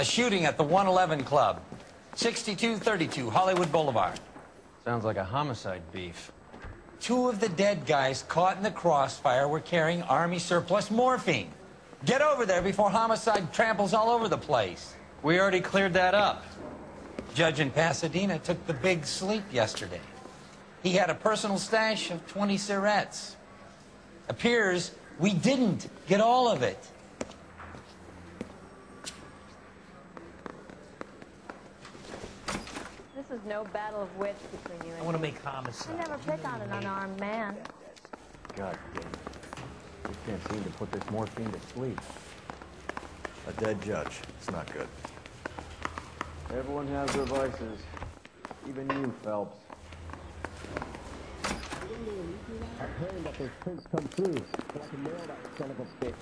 A shooting at the 111 Club, 6232 Hollywood Boulevard. Sounds like a homicide beef. 2 of the dead guys caught in the crossfire were carrying Army surplus morphine. Get over there before homicide tramples all over the place. We already cleared that up. Judge in Pasadena took the big sleep yesterday. He had a personal stash of 20 cigarettes. Appears we didn't get all of it. This is no battle of wits between you and me. I want to make homicide. I never pick on an unarmed man. God damn it. We can't seem to put this morphine to sleep. A dead judge. It's not good. Everyone has their vices. Even you, Phelps. I'm praying that those prints come through so I can nail that son of a bitch.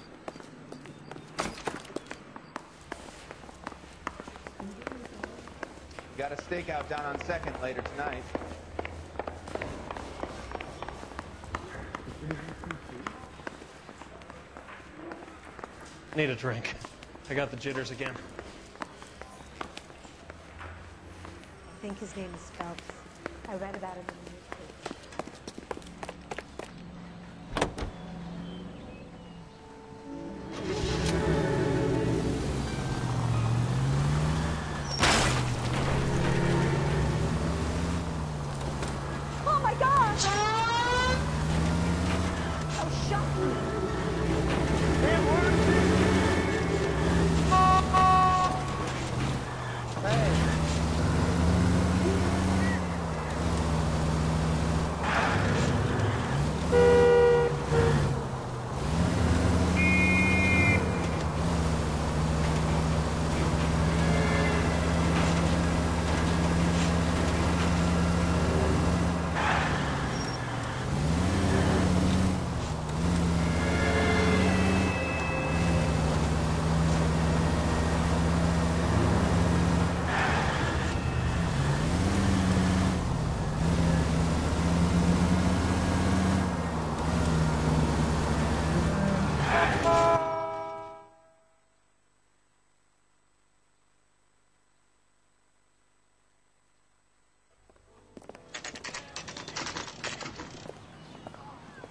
We got a stakeout down on 2nd later tonight. Need a drink. I got the jitters again. I think his name is Phelps. I read about it in the newspaper. Oh my gosh! Oh, shocking!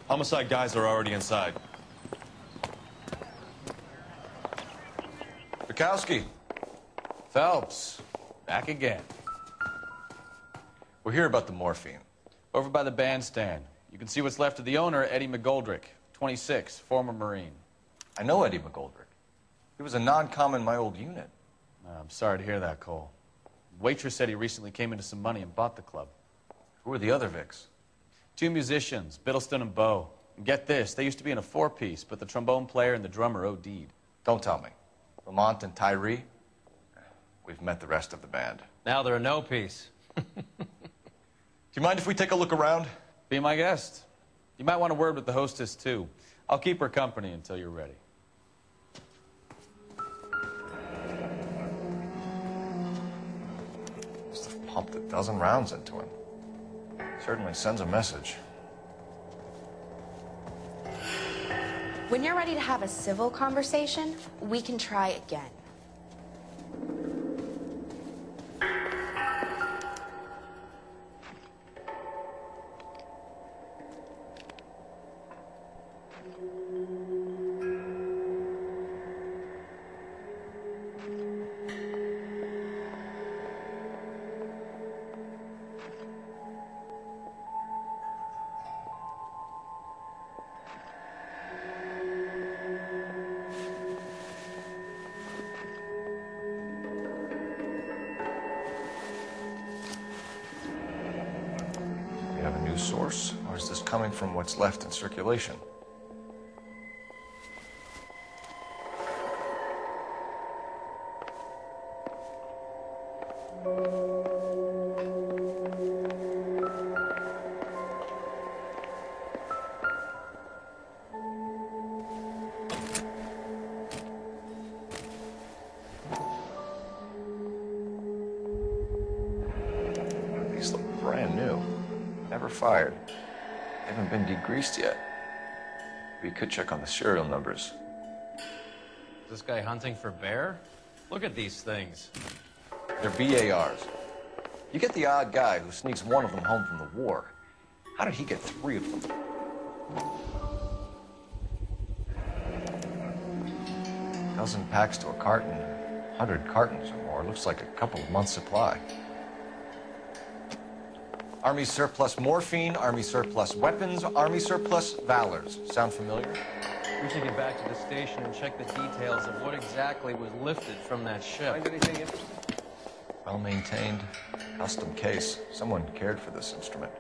Homicide guys are already inside. Bukowski. Phelps, back again. We're here about the morphine. Over by the bandstand. You can see what's left of the owner, Eddie McGoldrick, 26, former Marine. I know Eddie McGoldrick. He was a non-com in my old unit. I'm sorry to hear that, Cole. Waitress said he recently came into some money and bought the club. Who are the other Vics? 2 musicians, Biddleston and Bowe. And get this, they used to be in a 4-piece, but the trombone player and the drummer OD'd. Don't tell me. Lamont and Tyree? We've met the rest of the band. Now they're a no-piece. Do you mind if we take a look around? Be my guest. You might want a word with the hostess, too. I'll keep her company until you're ready. Must have pumped a dozen rounds into him. Certainly sends a message. When you're ready to have a civil conversation, we can try again. We have a new source, or is this coming from what's left in circulation? These look brand new. Never fired. They haven't been degreased yet. We could check on the serial numbers. Is this guy hunting for bear? Look at these things. They're BARs. You get the odd guy who sneaks one of them home from the war. How did he get 3 of them? Dozen packs to a carton, 100 cartons or more. Looks like a couple of months' supply. Army surplus morphine, Army surplus weapons, Army surplus valors. Sound familiar? We should get back to the station and check the details of what exactly was lifted from that ship. Find anything interesting? Well-maintained, custom case. Someone cared for this instrument.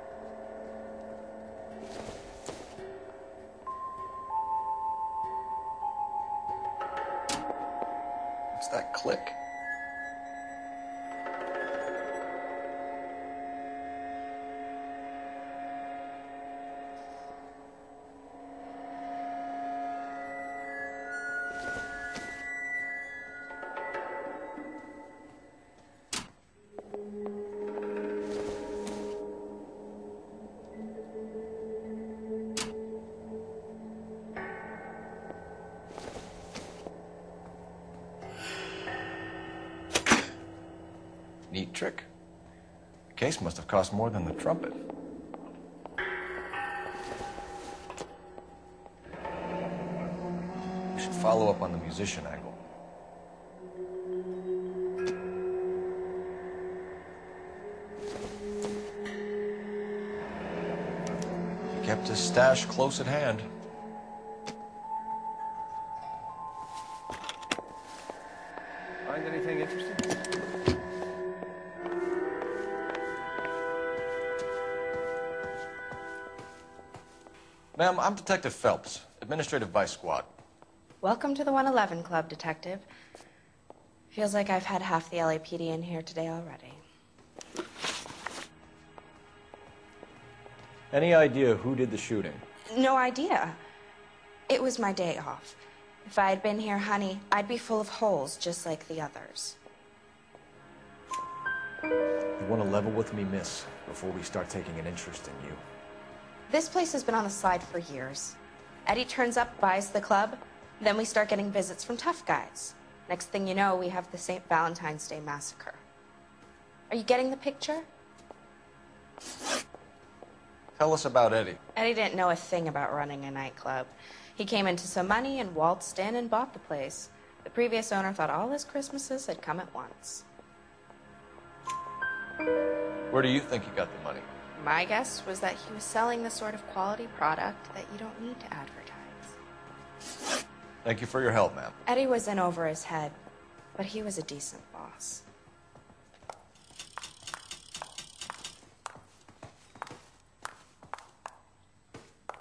What's that click? Neat trick. The case must have cost more than the trumpet. We should follow up on the musician angle. He kept his stash close at hand. Find anything interesting? Ma'am, I'm Detective Phelps, Administrative Vice Squad. Welcome to the 111 Club, Detective. Feels like I've had half the LAPD in here today already. Any idea who did the shooting? No idea. It was my day off. If I had been here, honey, I'd be full of holes just like the others. You want to level with me, miss, before we start taking an interest in you? This place has been on the slide for years. Eddie turns up, buys the club, then we start getting visits from tough guys. Next thing you know, we have the St. Valentine's Day massacre. Are you getting the picture? Tell us about Eddie. Eddie didn't know a thing about running a nightclub. He came into some money and waltzed in and bought the place. The previous owner thought all his Christmases had come at once. Where do you think he got the money? My guess was that he was selling the sort of quality product that you don't need to advertise. Thank you for your help, ma'am. Eddie was in over his head, but he was a decent boss.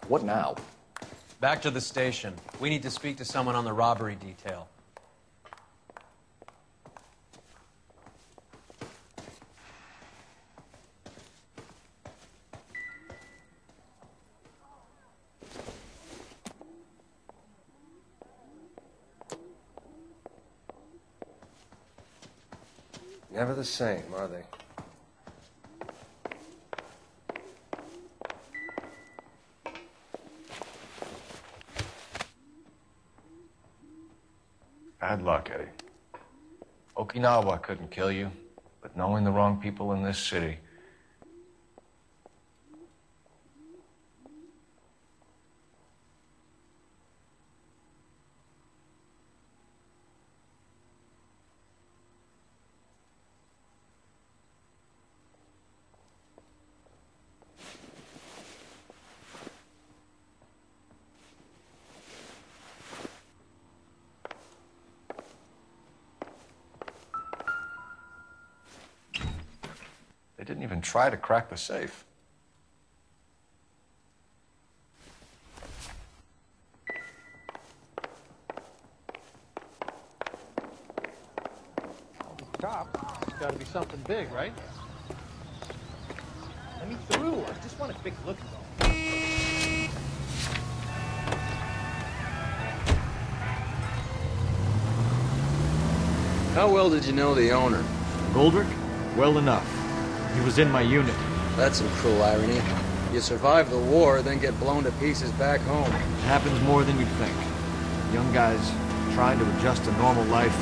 What now? Back to the station. We need to speak to someone on the robbery detail. Never the same, are they? Bad luck, Eddie. Okinawa couldn't kill you, but knowing the wrong people in this city. They didn't even try to crack the safe. Cop, it's got to be something big, right? Let me through. I just want a quick look at all. How well did you know the owner? Goldrick? Well enough. He was in my unit. That's some cruel irony. You survive the war, then get blown to pieces back home. It happens more than you'd think. Young guys trying to adjust to normal life,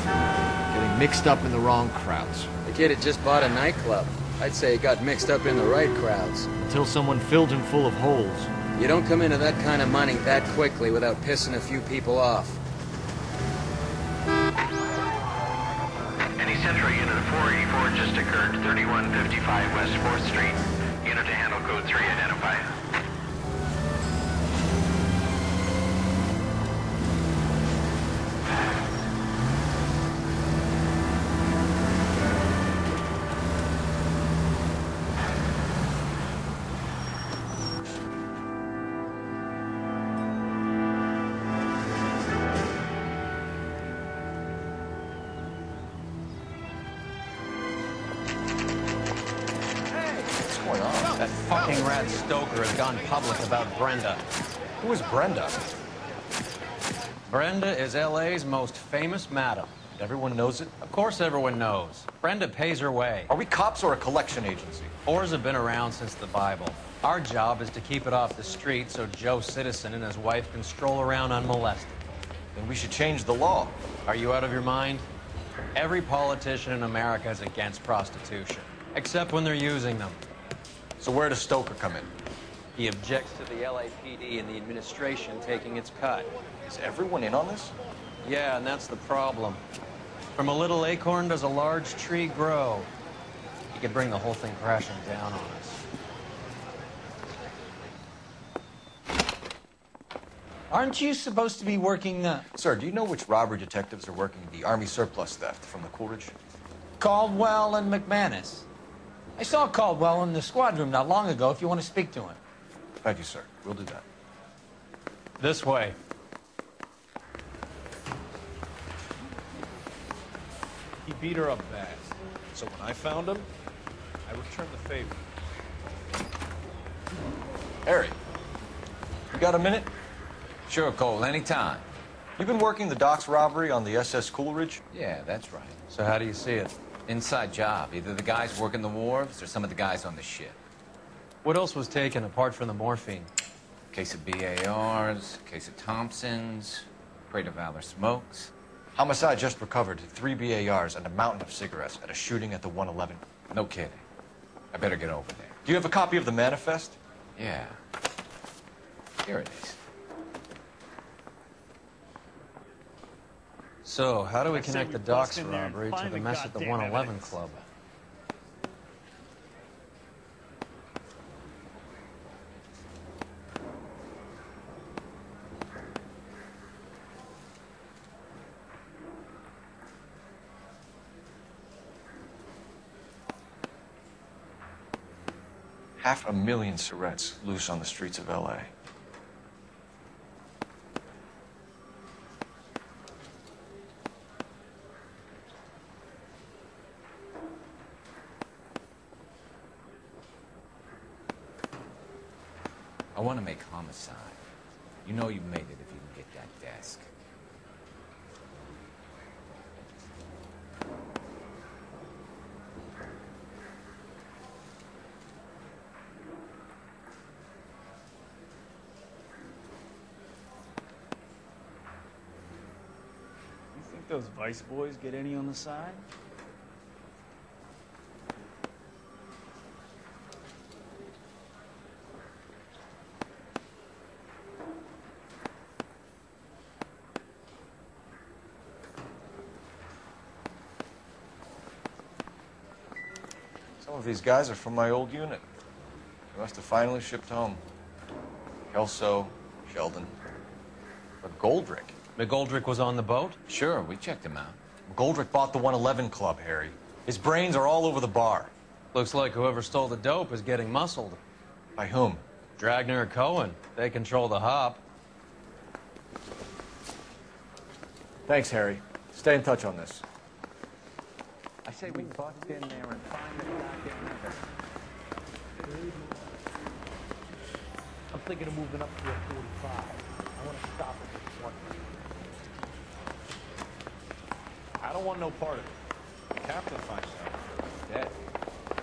getting mixed up in the wrong crowds. The kid had just bought a nightclub. I'd say he got mixed up in the right crowds. Until someone filled him full of holes. You don't come into that kind of money that quickly without pissing a few people off. Any Central Unit of 484 just occurred, 3155 West 4th Street. Unit to handle code 3, identify. That fucking rat Stoker has gone public about Brenda. Who is Brenda? Brenda is LA's most famous madam. Everyone knows it? Of course everyone knows. Brenda pays her way. Are we cops or a collection agency? Whores have been around since the Bible. Our job is to keep it off the street so Joe Citizen and his wife can stroll around unmolested. Then we should change the law. Are you out of your mind? Every politician in America is against prostitution, except when they're using them. So where does Stoker come in? He objects to the LAPD and the administration taking its cut. Is everyone in on this? Yeah, and that's the problem. From a little acorn does a large tree grow. He could bring the whole thing crashing down on us. Aren't you supposed to be working, Sir, do you know which robbery detectives are working the Army surplus theft from the Coolidge? Caldwell and McManus? I saw Caldwell in the squad room not long ago if you want to speak to him. Thank you, sir. We'll do that. This way. He beat her up bad. So when I found him, I returned the favor. Harry, you got a minute? Sure, Cole, anytime. You've been working the docks robbery on the SS Coolidge? Yeah, that's right. So how do you see it? Inside job. Either the guys working the wharves or some of the guys on the ship. What else was taken apart from the morphine? Case of BARs, case of Thompsons, crate of Valor smokes. Homicide just recovered 3 BARs and a mountain of cigarettes at a shooting at the 111. No kidding. I better get over there. Do you have a copy of the manifest? Yeah. Here it is. So, how do we connect the docks robbery to the mess at the 111 Club? $500,000 cigarettes loose on the streets of L.A. I want to make homicide. You know you made it if you can get that desk. You think those Vice boys get any on the side? Some of these guys are from my old unit. They must have finally shipped home. Kelso, Sheldon. But Goldrick. McGoldrick was on the boat? Sure, we checked him out. Goldrick bought the 111 Club, Harry. His brains are all over the bar. Looks like whoever stole the dope is getting muscled. By whom? Dragner or Cohen. They control the hop. Thanks, Harry. Stay in touch on this. I say we bust in there and find the goddamn evidence. I'm thinking of moving up to a 45. I want to stop at this one. I don't want no part of it. The captain finds out. Dead.